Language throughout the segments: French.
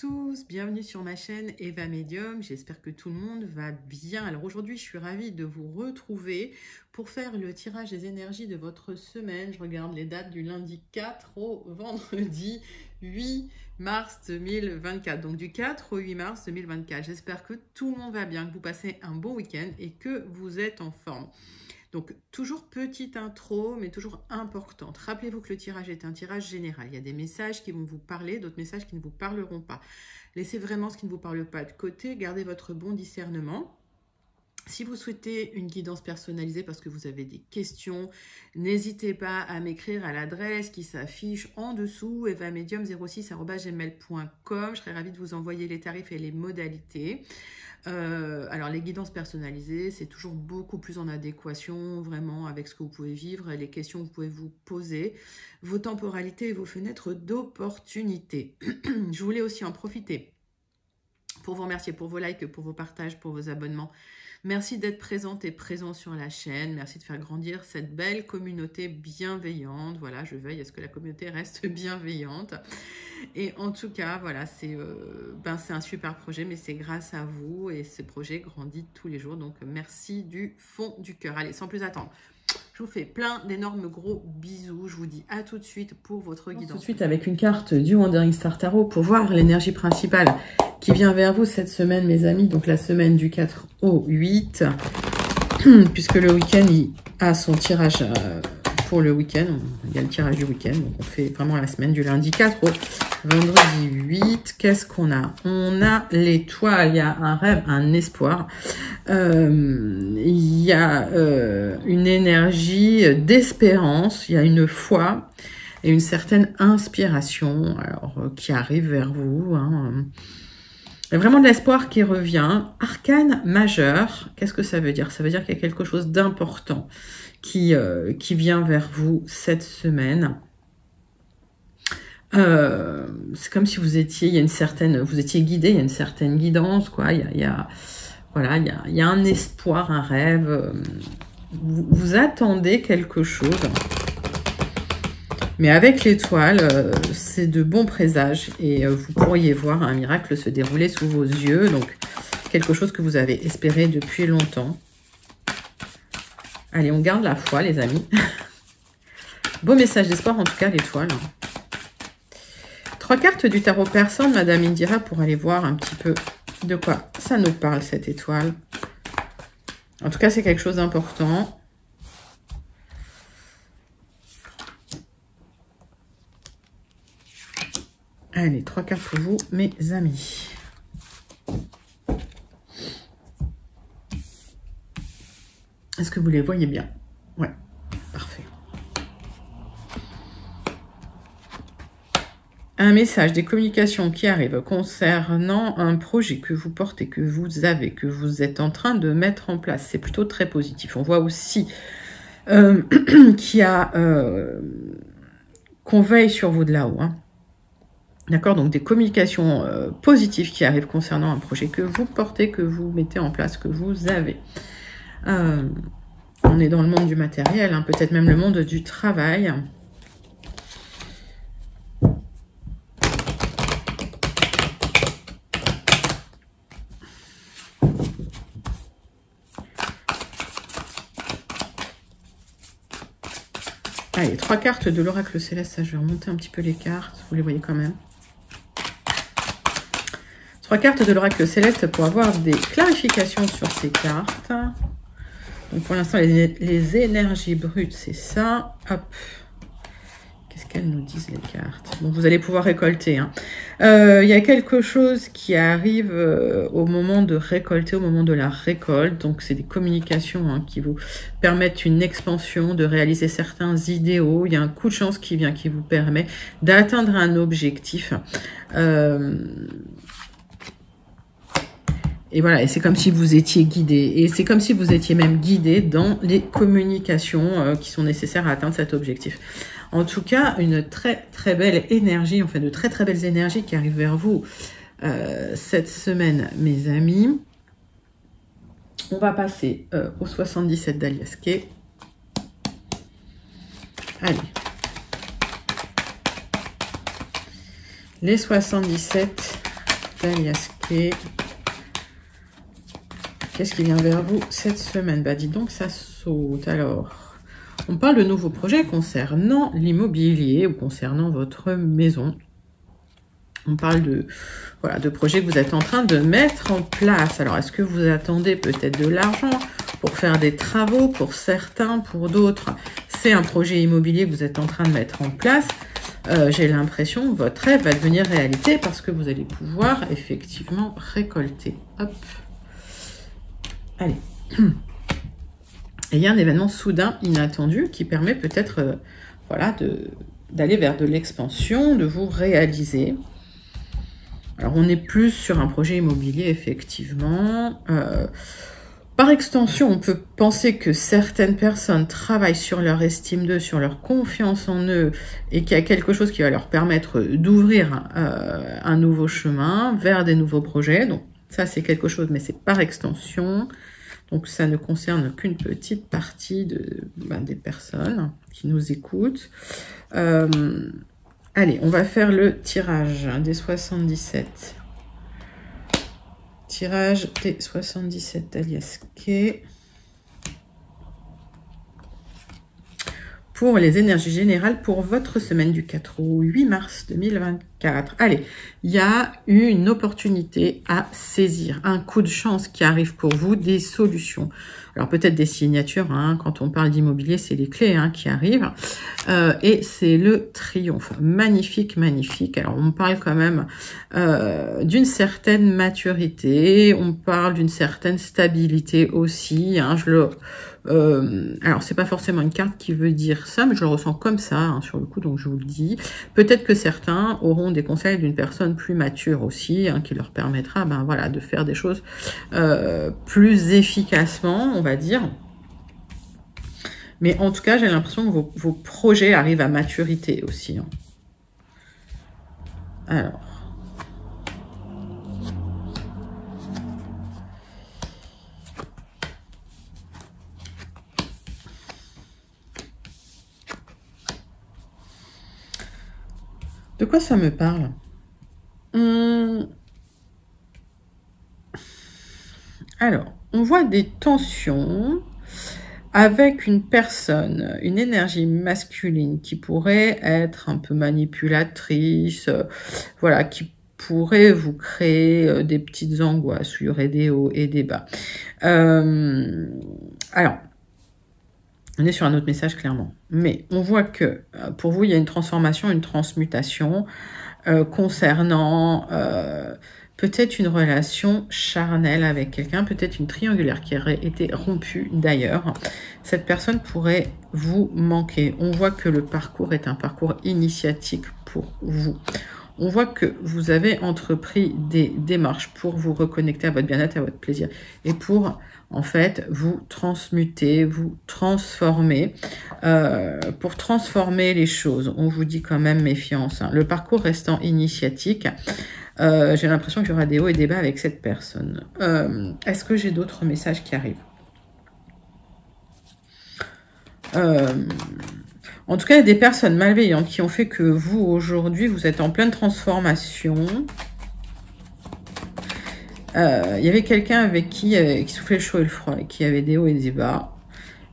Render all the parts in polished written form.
tous, bienvenue sur ma chaîne Eva Medium, j'espère que tout le monde va bien. Alors aujourd'hui je suis ravie de vous retrouver pour faire le tirage des énergies de votre semaine. Je regarde les dates du lundi 4 au vendredi 8 mars 2024, donc du 4 au 8 mars 2024. J'espère que tout le monde va bien, que vous passez un bon week-end et que vous êtes en forme. Donc, toujours petite intro, mais toujours importante. Rappelez-vous que le tirage est un tirage général. Il y a des messages qui vont vous parler, d'autres messages qui ne vous parleront pas. Laissez vraiment ce qui ne vous parle pas de côté. Gardez votre bon discernement. Si vous souhaitez une guidance personnalisée parce que vous avez des questions, n'hésitez pas à m'écrire à l'adresse qui s'affiche en dessous, evamedium06@gmail.com. Je serai ravie de vous envoyer les tarifs et les modalités. Alors, les guidances personnalisées, c'est toujours beaucoup plus en adéquation vraiment avec ce que vous pouvez vivre, les questions que vous pouvez vous poser, vos temporalités et vos fenêtres d'opportunité. Je voulais aussi en profiter pour vous remercier pour vos likes, pour vos partages, pour vos abonnements. Merci d'être présente et présent sur la chaîne. Merci de faire grandir cette belle communauté bienveillante. Voilà, je veille à ce que la communauté reste bienveillante. Et en tout cas, voilà, c'est un super projet, mais c'est grâce à vous et ce projet grandit tous les jours. Donc, merci du fond du cœur. Allez, sans plus attendre, je vous fais plein d'énormes gros bisous. Je vous dis à tout de suite pour votre guidance. Tout de suite avec une carte du Wandering Star Tarot pour voir l'énergie principale qui vient vers vous cette semaine, mes amis. Donc, la semaine du 4 au 8, puisque le week-end, il a son tirage pour le week-end. Il y a le tirage du week-end. Donc, on fait vraiment la semaine du lundi 4 au vendredi 8. Qu'est-ce qu'on a? On a l'étoile. Il y a un rêve, un espoir. Il y a une énergie d'espérance. Il y a une foi et une certaine inspiration qui arrive vers vous. Il y a vraiment de l'espoir qui revient. Arcane majeur, qu'est-ce que ça veut dire? Ça veut dire qu'il y a quelque chose d'important qui vient vers vous cette semaine. C'est comme si vous étiez, vous étiez guidé, il y a une certaine guidance, quoi. Il y a un espoir, un rêve. Vous attendez quelque chose. Mais avec l'étoile, c'est de bons présages et vous pourriez voir un miracle se dérouler sous vos yeux. Donc, quelque chose que vous avez espéré depuis longtemps. Allez, on garde la foi, les amis. Beau message d'espoir, en tout cas, l'étoile. 3 cartes du tarot personne, Madame Indira, pour aller voir un petit peu de quoi ça nous parle, cette étoile. En tout cas, c'est quelque chose d'important. Allez, 3 cartes pour vous, mes amis. Est-ce que vous les voyez bien? Ouais, parfait. Un message, des communications qui arrivent concernant un projet que vous portez, que vous avez, que vous êtes en train de mettre en place. C'est plutôt très positif. On voit aussi qu'il y a qu'on veille sur vous de là-haut. D'accord, donc des communications positives qui arrivent concernant un projet que vous portez, que vous mettez en place, que vous avez. On est dans le monde du matériel, peut-être même le monde du travail. Allez, 3 cartes de l'oracle céleste, ça je vais remonter un petit peu les cartes, vous les voyez quand même. 3 cartes de l'oracle céleste pour avoir des clarifications sur ces cartes. Donc pour l'instant, les énergies brutes, c'est ça. Hop. Qu'est-ce qu'elles nous disent, les cartes? Bon, vous allez pouvoir récolter. Il y a quelque chose qui arrive au moment de récolter, au moment de la récolte. Donc c'est des communications qui vous permettent une expansion, de réaliser certains idéaux. Il y a un coup de chance qui vient, qui vous permet d'atteindre un objectif. Et voilà, et c'est comme si vous étiez guidé. Et c'est comme si vous étiez même guidé dans les communications qui sont nécessaires à atteindre cet objectif. En tout cas, une très très belle énergie, enfin de très très belles énergies qui arrivent vers vous cette semaine, mes amis. On va passer au 77 d'Alias Kay. Allez. Les 77 d'Alias Kay. Qu'est-ce qui vient vers vous cette semaine? Bah, dis donc, ça saute. Alors, on parle de nouveaux projets concernant l'immobilier ou concernant votre maison. On parle de, voilà, de projets que vous êtes en train de mettre en place. Alors, est-ce que vous attendez peut-être de l'argent pour faire des travaux? Pour certains, pour d'autres, c'est un projet immobilier que vous êtes en train de mettre en place. J'ai l'impression que votre rêve va devenir réalité parce que vous allez pouvoir effectivement récolter. Hop. Allez. Et il y a un événement soudain, inattendu, qui permet peut-être voilà, d'aller vers de l'expansion, de vous réaliser. Alors, on est plus sur un projet immobilier, effectivement. Par extension, on peut penser que certaines personnes travaillent sur leur estime d'eux, sur leur confiance en eux, et qu'il y a quelque chose qui va leur permettre d'ouvrir un nouveau chemin vers des nouveaux projets. Donc, ça, c'est quelque chose, mais c'est par extension. Donc, ça ne concerne qu'une petite partie des personnes qui nous écoutent. Allez, on va faire le tirage des 77. Tirage des 77 d'Alias Kay. Pour les énergies générales pour votre semaine du 4 au 8 mars 2024. Allez, il y a une opportunité à saisir, un coup de chance qui arrive pour vous, des solutions. Alors peut-être des signatures, hein, quand on parle d'immobilier, c'est les clés qui arrivent. Et c'est le triomphe. Magnifique, magnifique. Alors on parle quand même d'une certaine maturité, on parle d'une certaine stabilité aussi. Alors, c'est pas forcément une carte qui veut dire ça, mais je le ressens comme ça, sur le coup, donc je vous le dis. Peut-être que certains auront des conseils d'une personne plus mature aussi, qui leur permettra voilà, de faire des choses plus efficacement, on va dire. Mais en tout cas, j'ai l'impression que vos projets arrivent à maturité aussi. Alors. De quoi ça me parle? Alors, on voit des tensions avec une personne, une énergie masculine qui pourrait être un peu manipulatrice, voilà, qui pourrait vous créer des petites angoisses, où il y aurait des hauts et des bas. Alors, on est sur un autre message, clairement. Mais on voit que, pour vous, il y a une transformation, une transmutation concernant peut-être une relation charnelle avec quelqu'un, peut-être une triangulaire qui aurait été rompue d'ailleurs. Cette personne pourrait vous manquer. On voit que le parcours est un parcours initiatique pour vous. On voit que vous avez entrepris des démarches pour vous reconnecter à votre bien-être, à votre plaisir. Et pour, en fait, vous transmuter, vous transformer. Pour transformer les choses, on vous dit quand même méfiance. Le parcours restant initiatique, j'ai l'impression qu'il y aura des hauts et des bas avec cette personne. Est-ce que j'ai d'autres messages qui arrivent? En tout cas, il y a des personnes malveillantes qui ont fait que vous, aujourd'hui, vous êtes en pleine transformation. Il y avait quelqu'un avec qui soufflait le chaud et le froid, et qui avait des hauts et des bas.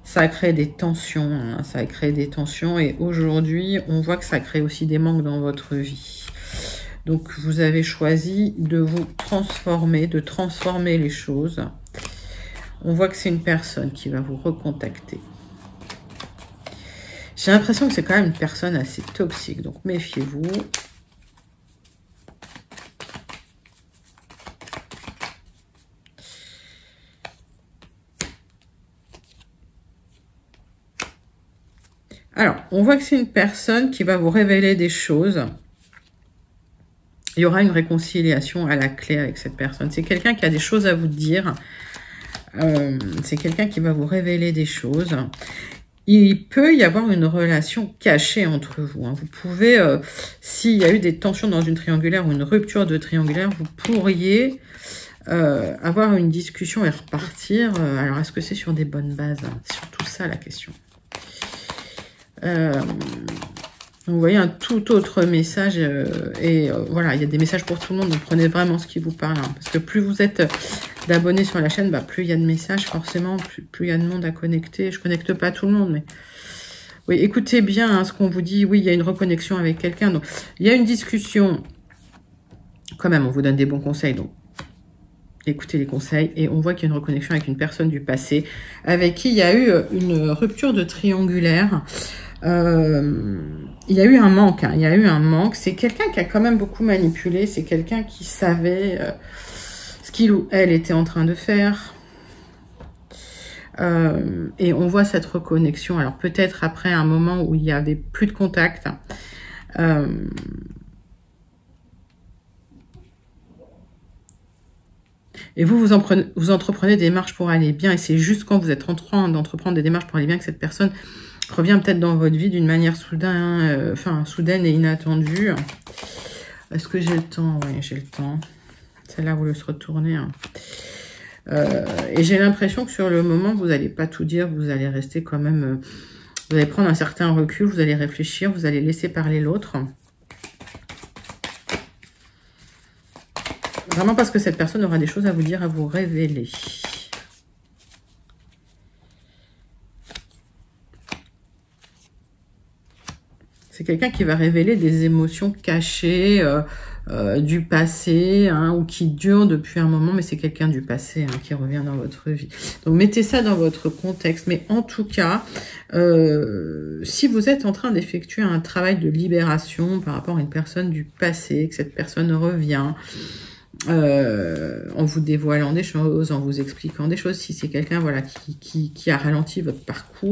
Ça a créé des tensions, ça a créé des tensions. Et aujourd'hui, on voit que ça crée aussi des manques dans votre vie. Donc, vous avez choisi de vous transformer, de transformer les choses. On voit que c'est une personne qui va vous recontacter. J'ai l'impression que c'est quand même une personne assez toxique, donc méfiez-vous. Alors, on voit que c'est une personne qui va vous révéler des choses. Il y aura une réconciliation à la clé avec cette personne. C'est quelqu'un qui a des choses à vous dire. C'est quelqu'un qui va vous révéler des choses. Il peut y avoir une relation cachée entre vous. Vous pouvez, s'il y a eu des tensions dans une triangulaire ou une rupture de triangulaire, vous pourriez avoir une discussion et repartir. Alors, est-ce que c'est sur des bonnes bases? C'est surtout ça la question. vous voyez un tout autre message voilà, il y a des messages pour tout le monde, donc prenez vraiment ce qui vous parle, hein, parce que plus vous êtes d'abonnés sur la chaîne, bah, plus il y a de messages forcément, plus il y a de monde à connecter. Je connecte pas tout le monde, mais oui, écoutez bien hein, ce qu'on vous dit. Oui, il y a une reconnexion avec quelqu'un, donc il y a une discussion, quand même, on vous donne des bons conseils, donc écoutez les conseils, et on voit qu'il y a une reconnexion avec une personne du passé, avec qui il y a eu une rupture de triangulaire. Il y a eu un manque, hein, il y a eu un manque. C'est quelqu'un qui a quand même beaucoup manipulé, c'est quelqu'un qui savait ce qu'il ou elle était en train de faire. Et on voit cette reconnexion. Alors peut-être après un moment où il n'y avait plus de contact. Et vous entreprenez des démarches pour aller bien. Et c'est juste quand vous êtes en train d'entreprendre des démarches pour aller bien que cette personne revient peut-être dans votre vie d'une manière soudaine et inattendue. Est-ce que j'ai le temps? Oui, j'ai le temps. Celle-là, vous le se retourner. Hein. Et j'ai l'impression que sur le moment, vous n'allez pas tout dire. Vous allez rester quand même... vous allez prendre un certain recul. Vous allez réfléchir. Vous allez laisser parler l'autre. Vraiment parce que cette personne aura des choses à vous dire, à vous révéler. C'est quelqu'un qui va révéler des émotions cachées du passé, hein, ou qui durent depuis un moment, mais c'est quelqu'un du passé hein, qui revient dans votre vie. Donc mettez ça dans votre contexte. Mais en tout cas, si vous êtes en train d'effectuer un travail de libération par rapport à une personne du passé, que cette personne revient, en vous dévoilant des choses, en vous expliquant des choses, si c'est quelqu'un voilà, qui a ralenti votre parcours,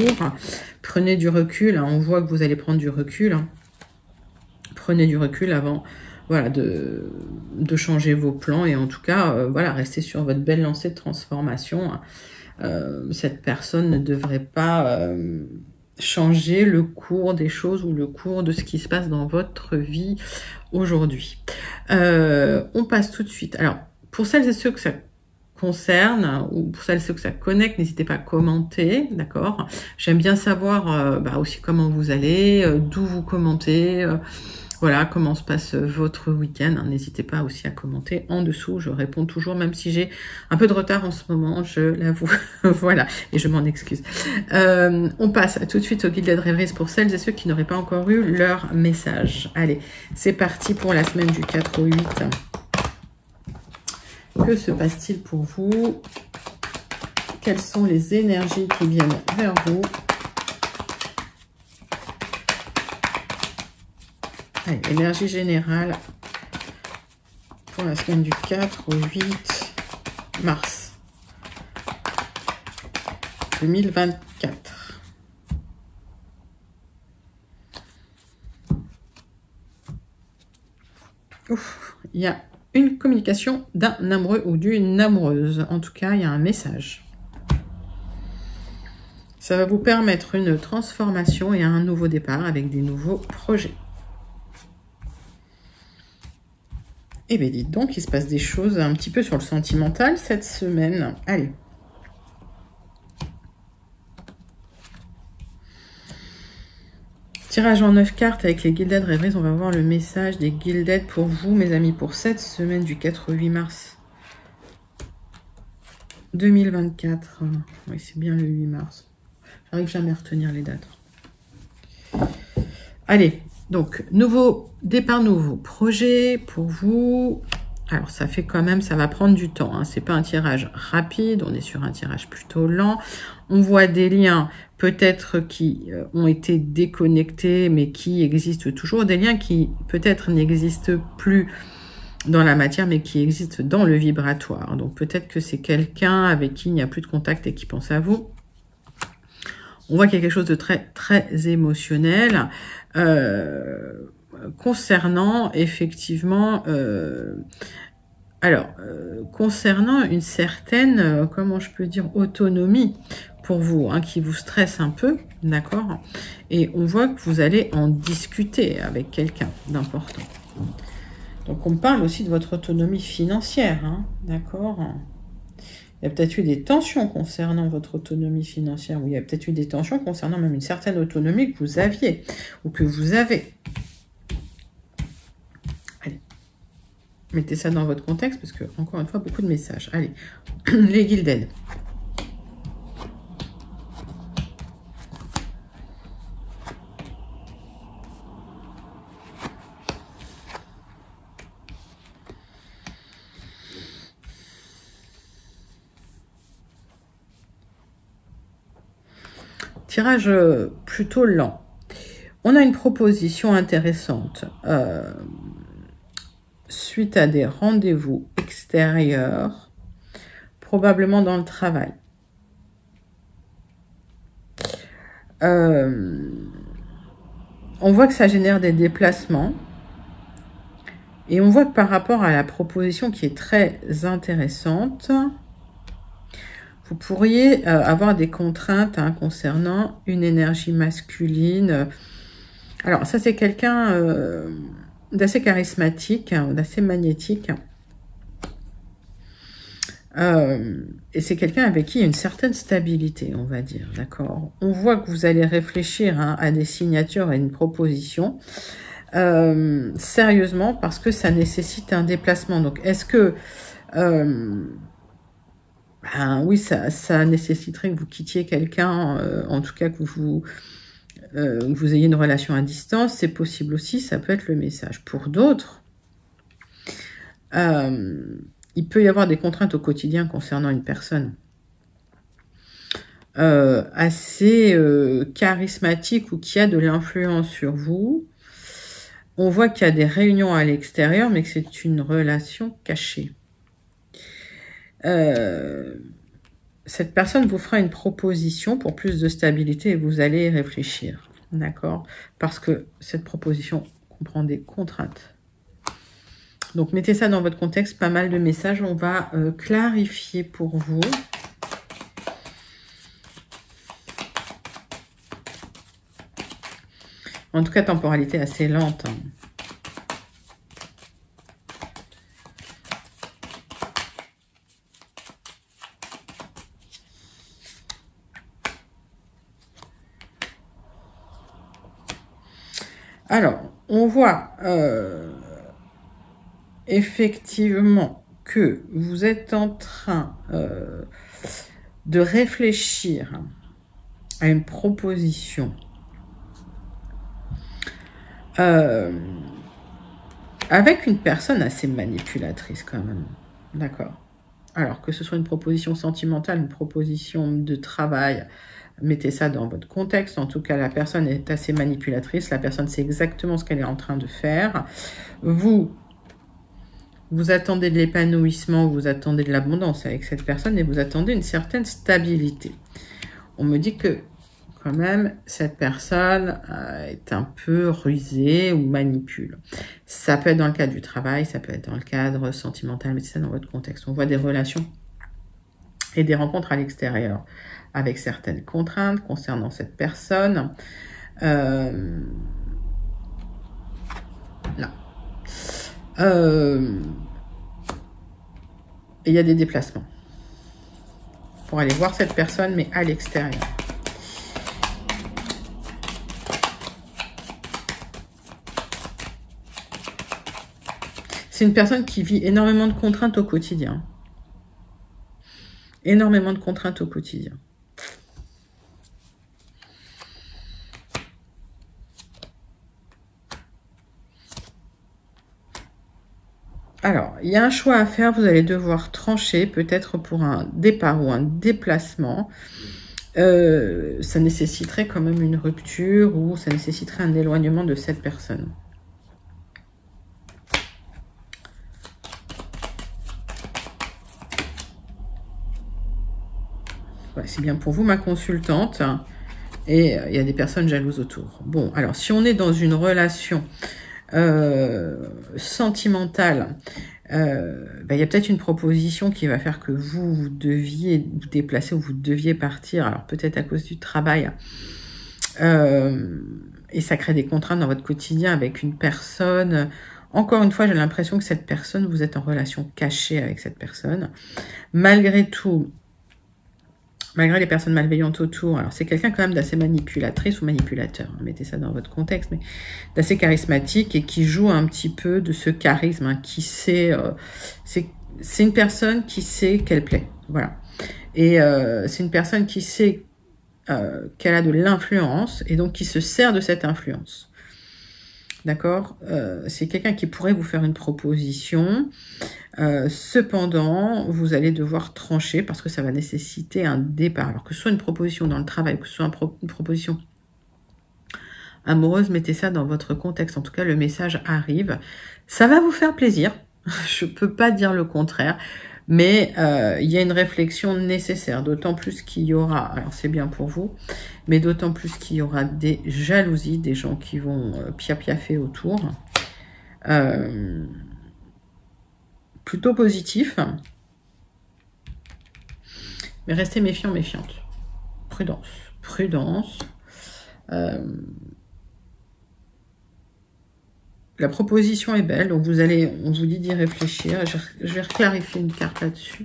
prenez du recul, hein, on voit que vous allez prendre du recul, hein. Prenez du recul avant voilà, de changer vos plans, et en tout cas, voilà, restez sur votre belle lancée de transformation. Cette personne ne devrait pas changer le cours des choses ou le cours de ce qui se passe dans votre vie aujourd'hui. On passe tout de suite. Alors, pour celles et ceux que ça concerne, ou pour celles et ceux que ça connecte, n'hésitez pas à commenter, d'accord? J'aime bien savoir aussi comment vous allez, d'où vous commentez, voilà, comment se passe votre week-end. N'hésitez pas aussi à commenter en dessous, je réponds toujours, même si j'ai un peu de retard en ce moment, je l'avoue. Voilà, et je m'en excuse. On passe tout de suite au guide de rêverie pour celles et ceux qui n'auraient pas encore eu leur message. Allez, c'est parti pour la semaine du 4 au 8. Que se passe-t-il pour vous? Quelles sont les énergies qui viennent vers vous? Allez, énergie générale pour la semaine du 4 au 8 mars 2024. Ouf, il y a une communication d'un amoureux ou d'une amoureuse. En tout cas, il y a un message. Ça va vous permettre une transformation et un nouveau départ avec des nouveaux projets. Eh bien, dites donc, il se passe des choses un petit peu sur le sentimental cette semaine. Allez. Tirage en 9 cartes avec les Gilded Rêveries. On va voir le message des Gilded pour vous, mes amis, pour cette semaine du 4 au 8 mars 2024. Oui, c'est bien le 8 mars. J'arrive jamais à retenir les dates. Allez. Donc, nouveau départ, nouveau projet pour vous. Alors, ça fait quand même, ça va prendre du temps. Hein. Ce n'est pas un tirage rapide, on est sur un tirage plutôt lent. On voit des liens peut-être qui ont été déconnectés, mais qui existent toujours. Des liens qui peut-être n'existent plus dans la matière, mais qui existent dans le vibratoire. Donc, peut-être que c'est quelqu'un avec qui il n'y a plus de contact et qui pense à vous. On voit qu'il y a quelque chose de très, très émotionnel. Concernant effectivement concernant une certaine comment je peux dire autonomie pour vous, hein, qui vous stresse un peu, d'accord, et on voit que vous allez en discuter avec quelqu'un d'important. Donc on parle aussi de votre autonomie financière, hein, d'accord. Il y a peut-être eu des tensions concernant votre autonomie financière, ou il y a peut-être eu des tensions concernant même une certaine autonomie que vous aviez, ou que vous avez. Allez, mettez ça dans votre contexte, parce que, encore une fois, beaucoup de messages. Allez, les Gilded. Tirage plutôt lent. On a une proposition intéressante suite à des rendez-vous extérieurs, probablement dans le travail. On voit que ça génère des déplacements. Et on voit que par rapport à la proposition qui est très intéressante, vous pourriez avoir des contraintes concernant une énergie masculine. Alors ça, c'est quelqu'un d'assez charismatique, d'assez magnétique. Et c'est quelqu'un avec qui il y a une certaine stabilité, on va dire, d'accord. On voit que vous allez réfléchir à des signatures et une proposition sérieusement, parce que ça nécessite un déplacement. Donc, est-ce que... oui, ça nécessiterait que vous quittiez quelqu'un, en tout cas que vous ayez une relation à distance. C'est possible aussi, ça peut être le message. Pour d'autres, il peut y avoir des contraintes au quotidien concernant une personne assez charismatique ou qui a de l'influence sur vous. On voit qu'il y a des réunions à l'extérieur, mais que c'est une relation cachée. Cette personne vous fera une proposition pour plus de stabilité et vous allez y réfléchir. D'accord? Parce que cette proposition comprend des contraintes. Donc, mettez ça dans votre contexte. Pas mal de messages. On va clarifier pour vous. En tout cas, temporalité assez lente. Alors, on voit effectivement que vous êtes en train de réfléchir à une proposition avec une personne assez manipulatrice quand même, d'accord. Alors que ce soit une proposition sentimentale, une proposition de travail, mettez ça dans votre contexte. En tout cas, la personne est assez manipulatrice. La personne sait exactement ce qu'elle est en train de faire. Vous attendez de l'épanouissement, vous attendez de l'abondance avec cette personne et vous attendez une certaine stabilité. On me dit que, quand même, cette personne est un peu rusée ou manipule. Ça peut être dans le cadre du travail, ça peut être dans le cadre sentimental, mettez ça dans votre contexte. On voit des relations et des rencontres à l'extérieur avec certaines contraintes concernant cette personne. Là. Il y a des déplacements pour aller voir cette personne, mais à l'extérieur. C'est une personne qui vit énormément de contraintes au quotidien. Énormément de contraintes au quotidien. Alors, il y a un choix à faire, vous allez devoir trancher, peut-être pour un départ ou un déplacement. Ça nécessiterait quand même une rupture ou ça nécessiterait un éloignement de cette personne. Ouais, c'est bien pour vous, ma consultante. Et il y a des personnes jalouses autour. Bon, alors, si on est dans une relation sentimentale, il y a peut-être une proposition qui va faire que vous deviez vous déplacer ou vous deviez partir, alors peut-être à cause du travail, et ça crée des contraintes dans votre quotidien avec une personne Encore une fois, j'ai l'impression que cette personne, vous êtes en relation cachée avec cette personne. Malgré tout, malgré les personnes malveillantes autour, alors c'est quelqu'un quand même d'assez manipulatrice ou manipulateur, hein, mettez ça dans votre contexte, mais d'assez charismatique et qui joue un petit peu de ce charisme, hein, qui sait, c'est une personne qui sait qu'elle plaît, voilà. Et c'est une personne qui sait qu'elle a de l'influence et donc qui se sert de cette influence. D'accord, c'est quelqu'un qui pourrait vous faire une proposition. Cependant, vous allez devoir trancher parce que ça va nécessiter un départ. Alors que ce soit une proposition dans le travail, que ce soit une proposition amoureuse, mettez ça dans votre contexte. En tout cas, le message arrive. Ça va vous faire plaisir. Je ne peux pas dire le contraire. Mais il y a une réflexion nécessaire, d'autant plus qu'il y aura, alors c'est bien pour vous, mais d'autant plus qu'il y aura des jalousies, des gens qui vont piaffer autour. Plutôt positif. Mais restez méfiant, méfiante. Prudence. Prudence. La proposition est belle, donc on vous dit d'y réfléchir. Je vais reclarifier une carte là-dessus.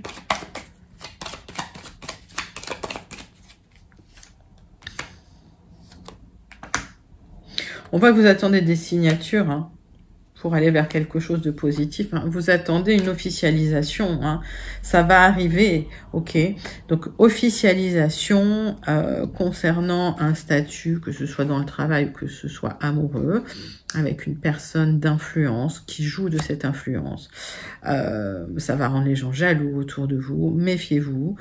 On voit que vous attendez des signatures hein, pour aller vers quelque chose de positif. Hein. Vous attendez une officialisation. Hein. Ça va arriver, ok. Donc, officialisation concernant un statut, que ce soit dans le travail ou que ce soit amoureux, avec une personne d'influence qui joue de cette influence. Ça va rendre les gens jaloux autour de vous. Méfiez-vous.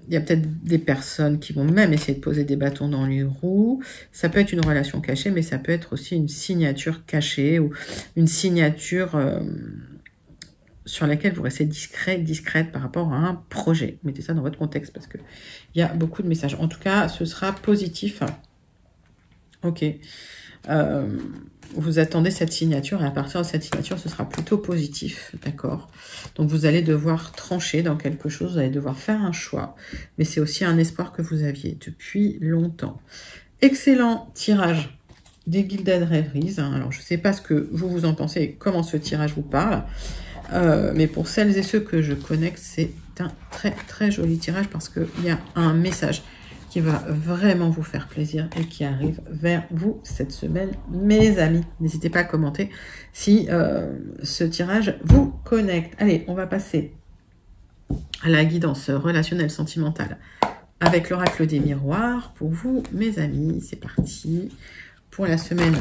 Il y a peut-être des personnes qui vont même essayer de poser des bâtons dans les roues. Ça peut être une relation cachée, mais ça peut être aussi une signature cachée ou une signature sur laquelle vous restez discrète par rapport à un projet. Mettez ça dans votre contexte parce qu'il y a beaucoup de messages. En tout cas, ce sera positif. Ok. Vous attendez cette signature et à partir de cette signature, ce sera plutôt positif, d'accord? Donc, vous allez devoir trancher dans quelque chose, vous allez devoir faire un choix, mais c'est aussi un espoir que vous aviez depuis longtemps. Excellent tirage des Gilded Rêveries. Alors, je ne sais pas ce que vous en pensez et comment ce tirage vous parle, mais pour celles et ceux que je connecte, c'est un très très joli tirage parce qu'il y a un message qui va vraiment vous faire plaisir et qui arrive vers vous cette semaine, mes amis. N'hésitez pas à commenter si ce tirage vous connecte. Allez, on va passer à la guidance relationnelle sentimentale avec l'oracle des miroirs pour vous, mes amis. C'est parti pour la semaine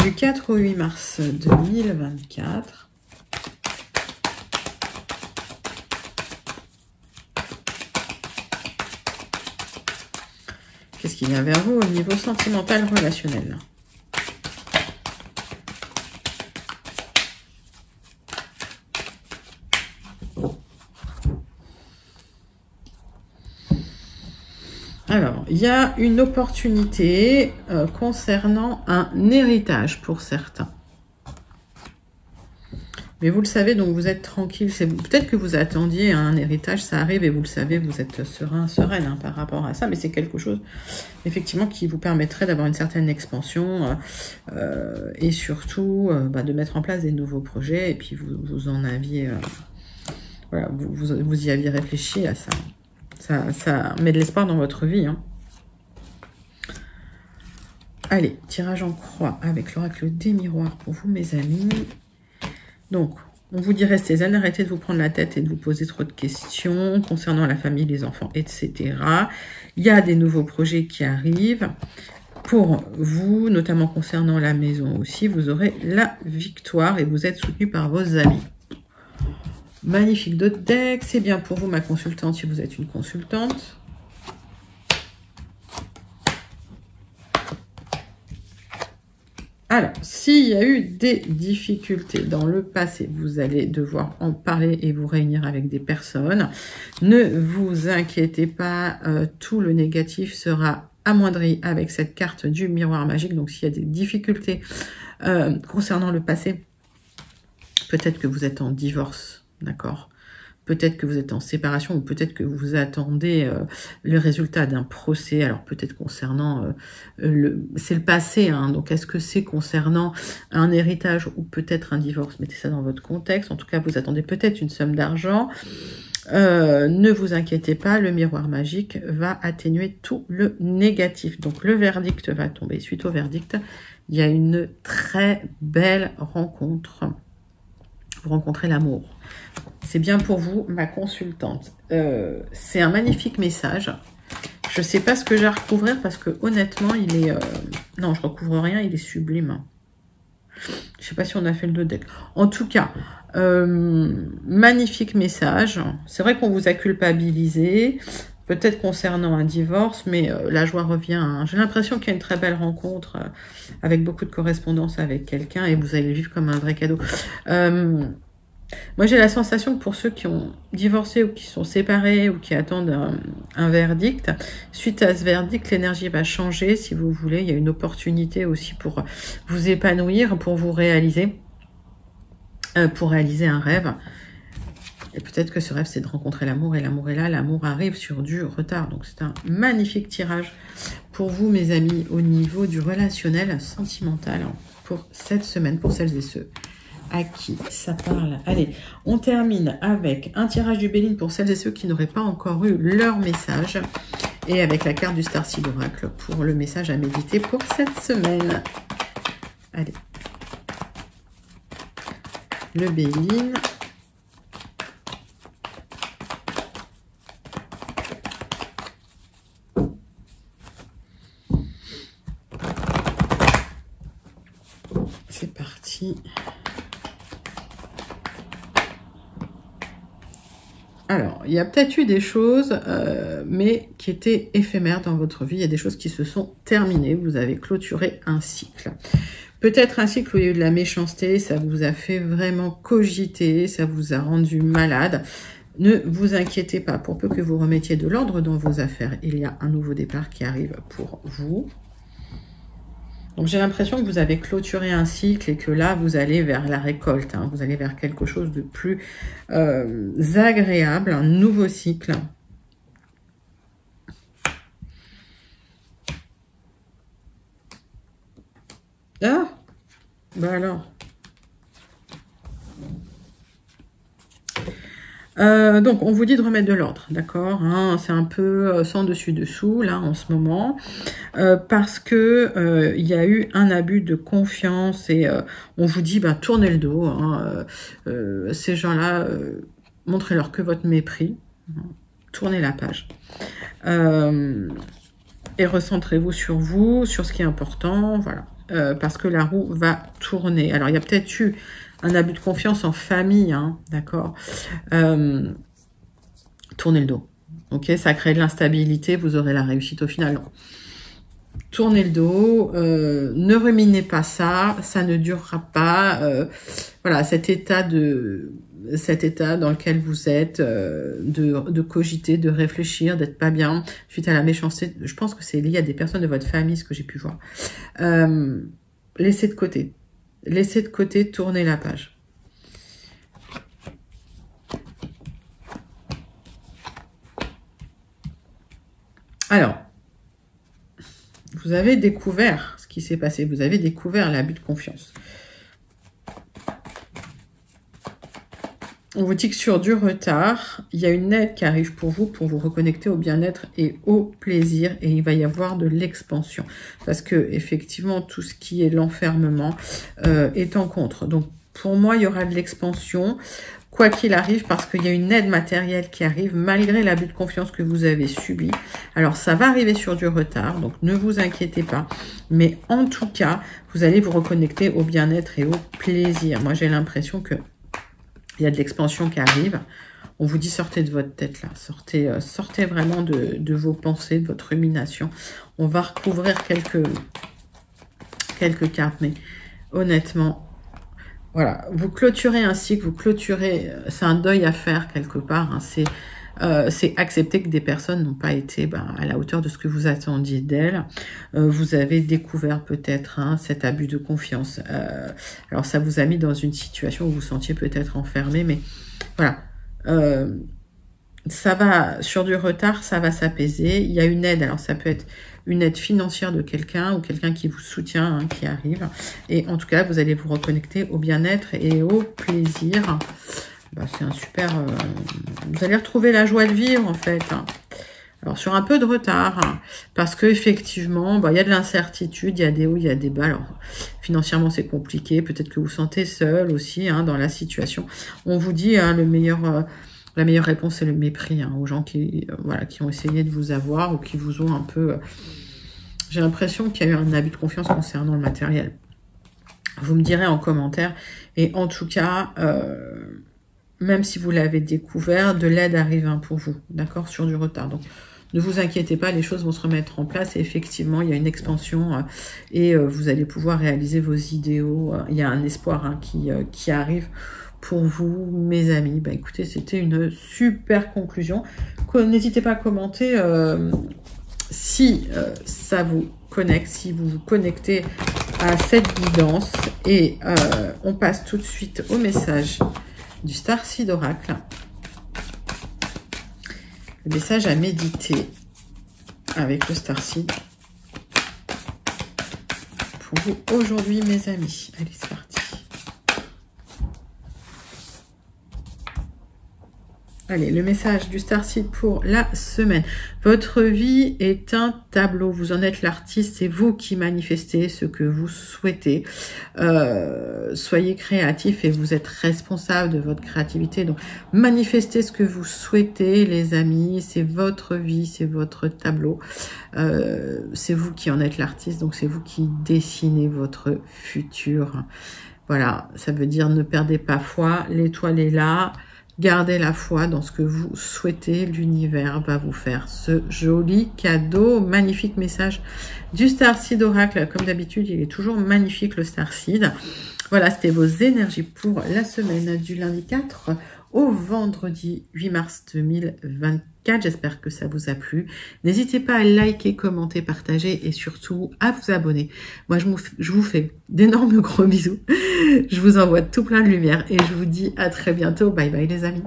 du 4 au 8 mars 2024. Qu'est-ce qu'il y a vers vous au niveau sentimental relationnel? Alors, il y a une opportunité concernant un héritage pour certains. Mais vous le savez, donc vous êtes tranquille. Peut-être que vous attendiez un héritage, ça arrive et vous le savez, vous êtes serein, sereine hein, par rapport à ça. Mais c'est quelque chose, effectivement, qui vous permettrait d'avoir une certaine expansion et surtout de mettre en place des nouveaux projets. Et puis vous en aviez, voilà, vous y aviez réfléchi à ça. Ça met de l'espoir dans votre vie. Hein. Allez, tirage en croix avec l'oracle des miroirs pour vous, mes amis. Donc, on vous dit restez zen, arrêtez de vous prendre la tête et de vous poser trop de questions concernant la famille, les enfants, etc. Il y a des nouveaux projets qui arrivent. Pour vous, notamment concernant la maison aussi, vous aurez la victoire et vous êtes soutenu par vos amis. Magnifique d'autres decks, c'est bien pour vous, ma consultante, si vous êtes une consultante. Alors, s'il y a eu des difficultés dans le passé, vous allez devoir en parler et vous réunir avec des personnes. Ne vous inquiétez pas, tout le négatif sera amoindri avec cette carte du miroir magique. Donc, s'il y a des difficultés concernant le passé, peut-être que vous êtes en divorce, d'accord? Peut-être que vous êtes en séparation ou peut-être que vous attendez le résultat d'un procès. Alors peut-être concernant, c'est le passé, hein, donc est-ce que c'est concernant un héritage ou peut-être un divorce? Mettez ça dans votre contexte. En tout cas, vous attendez peut-être une somme d'argent. Ne vous inquiétez pas, le miroir magique va atténuer tout le négatif. Donc le verdict va tomber. Suite au verdict, il y a une très belle rencontre. Vous rencontrez l'amour. C'est bien pour vous, ma consultante. C'est un magnifique message. Je ne sais pas ce que j'ai à recouvrir parce que honnêtement, il est... non, je recouvre rien, il est sublime. Je ne sais pas si on a fait le 2 deck. En tout cas, magnifique message. C'est vrai qu'on vous a culpabilisé, peut-être concernant un divorce, mais la joie revient. Hein. J'ai l'impression qu'il y a une très belle rencontre avec beaucoup de correspondance avec quelqu'un et vous allez le vivre comme un vrai cadeau. Moi, j'ai la sensation que pour ceux qui ont divorcé ou qui sont séparés ou qui attendent un verdict, suite à ce verdict, l'énergie va changer, si vous voulez. Il y a une opportunité aussi pour vous épanouir, pour vous réaliser, pour réaliser un rêve. Et peut-être que ce rêve, c'est de rencontrer l'amour, et l'amour est là. L'amour arrive sur du retard. Donc, c'est un magnifique tirage pour vous, mes amis, au niveau du relationnel sentimental pour cette semaine, pour celles et ceux à qui ça parle. Allez, on termine avec un tirage du Béline pour celles et ceux qui n'auraient pas encore eu leur message et avec la carte du Star Seed Oracle pour le message à méditer pour cette semaine. Allez. Le Béline. C'est parti. Alors, il y a peut-être eu des choses, mais qui étaient éphémères dans votre vie. Il y a des choses qui se sont terminées. Vous avez clôturé un cycle. Peut-être un cycle où il y a eu de la méchanceté, ça vous a fait vraiment cogiter, ça vous a rendu malade. Ne vous inquiétez pas, pour peu que vous remettiez de l'ordre dans vos affaires, il y a un nouveau départ qui arrive pour vous. Donc j'ai l'impression que vous avez clôturé un cycle et que là, vous allez vers la récolte. Hein. Vous allez vers quelque chose de plus agréable, un nouveau cycle. Ah, bah alors. Donc, on vous dit de remettre de l'ordre, d'accord, hein, c'est un peu sans dessus-dessous, là, en ce moment, parce que il y a eu un abus de confiance et on vous dit, bah, tournez le dos, hein, ces gens-là, montrez-leur que votre mépris, hein, tournez la page, et recentrez-vous, sur ce qui est important, voilà, parce que la roue va tourner. Alors, il y a peut-être eu un abus de confiance en famille, hein, d'accord. Tournez le dos, ok, ça crée de l'instabilité, vous aurez la réussite au final. Tournez le dos, ne ruminez pas ça, ça ne durera pas. Voilà, cet état dans lequel vous êtes, de cogiter, de réfléchir, d'être pas bien, suite à la méchanceté, je pense que c'est lié à des personnes de votre famille, ce que j'ai pu voir. Laissez de côté. Laissez de côté, tournez la page. Alors, vous avez découvert ce qui s'est passé. Vous avez découvert l'abus de confiance. On vous dit que sur du retard, il y a une aide qui arrive pour vous reconnecter au bien-être et au plaisir. Et il va y avoir de l'expansion. Parce que effectivement, tout ce qui est l'enfermement est en contre. Donc, pour moi, il y aura de l'expansion, quoi qu'il arrive, parce qu'il y a une aide matérielle qui arrive, malgré l'abus de confiance que vous avez subi. Alors, ça va arriver sur du retard, donc ne vous inquiétez pas. Mais en tout cas, vous allez vous reconnecter au bien-être et au plaisir. Moi, j'ai l'impression que il y a de l'expansion qui arrive. On vous dit, sortez de votre tête, là. Sortez vraiment de vos pensées, de votre rumination. On va recouvrir quelques cartes, mais honnêtement, voilà. Vous clôturez un cycle, vous clôturez... C'est un deuil à faire, quelque part. Hein. C'est accepter que des personnes n'ont pas été à la hauteur de ce que vous attendiez d'elles. Vous avez découvert peut-être cet abus de confiance. Alors, ça vous a mis dans une situation où vous vous sentiez peut-être enfermé, mais voilà. Ça va, sur du retard, ça va s'apaiser. Il y a une aide, alors ça peut être une aide financière de quelqu'un ou quelqu'un qui vous soutient, hein, qui arrive. Et en tout cas, vous allez vous reconnecter au bien-être et au plaisir. Bah, c'est un super... vous allez retrouver la joie de vivre, en fait. Hein. Alors, sur un peu de retard, hein, parce qu'effectivement, bah, il y a de l'incertitude, il y a des hauts, il y a des bas. Alors, financièrement, c'est compliqué. Peut-être que vous vous sentez seul aussi hein, dans la situation. On vous dit, hein, la meilleure réponse, c'est le mépris hein, aux gens qui, voilà, qui ont essayé de vous avoir ou qui vous ont un peu... j'ai l'impression qu'il y a eu un abus de confiance concernant le matériel. Vous me direz en commentaire. Et en tout cas, même si vous l'avez découvert, de l'aide arrive hein, pour vous, d'accord, sur du retard. Donc, ne vous inquiétez pas, les choses vont se remettre en place. Et effectivement, il y a une expansion et vous allez pouvoir réaliser vos idéaux. Il y a un espoir hein, qui arrive pour vous, mes amis. Bah, écoutez, c'était une super conclusion. N'hésitez pas à commenter si ça vous connecte, si vous vous connectez à cette guidance. Et on passe tout de suite au message du Starseed Oracle. Le message à méditer avec le Starseed pour vous aujourd'hui, mes amis. Allez, c'est parti. Allez, le message du Starseed pour la semaine. Votre vie est un tableau. Vous en êtes l'artiste. C'est vous qui manifestez ce que vous souhaitez. Soyez créatif et vous êtes responsable de votre créativité. Donc, manifestez ce que vous souhaitez, les amis. C'est votre vie, c'est votre tableau. C'est vous qui en êtes l'artiste. Donc, c'est vous qui dessinez votre futur. Voilà, ça veut dire ne perdez pas foi. L'étoile est là. Gardez la foi dans ce que vous souhaitez. L'univers va vous faire ce joli cadeau. Magnifique message du Starseed Oracle. Comme d'habitude, il est toujours magnifique le Starseed. Voilà, c'était vos énergies pour la semaine du lundi 4 au vendredi 8 mars 2024. J'espère que ça vous a plu. N'hésitez pas à liker, commenter, partager et surtout à vous abonner. Moi, je vous fais d'énormes gros bisous. Je vous envoie tout plein de lumière et je vous dis à très bientôt. Bye bye les amis.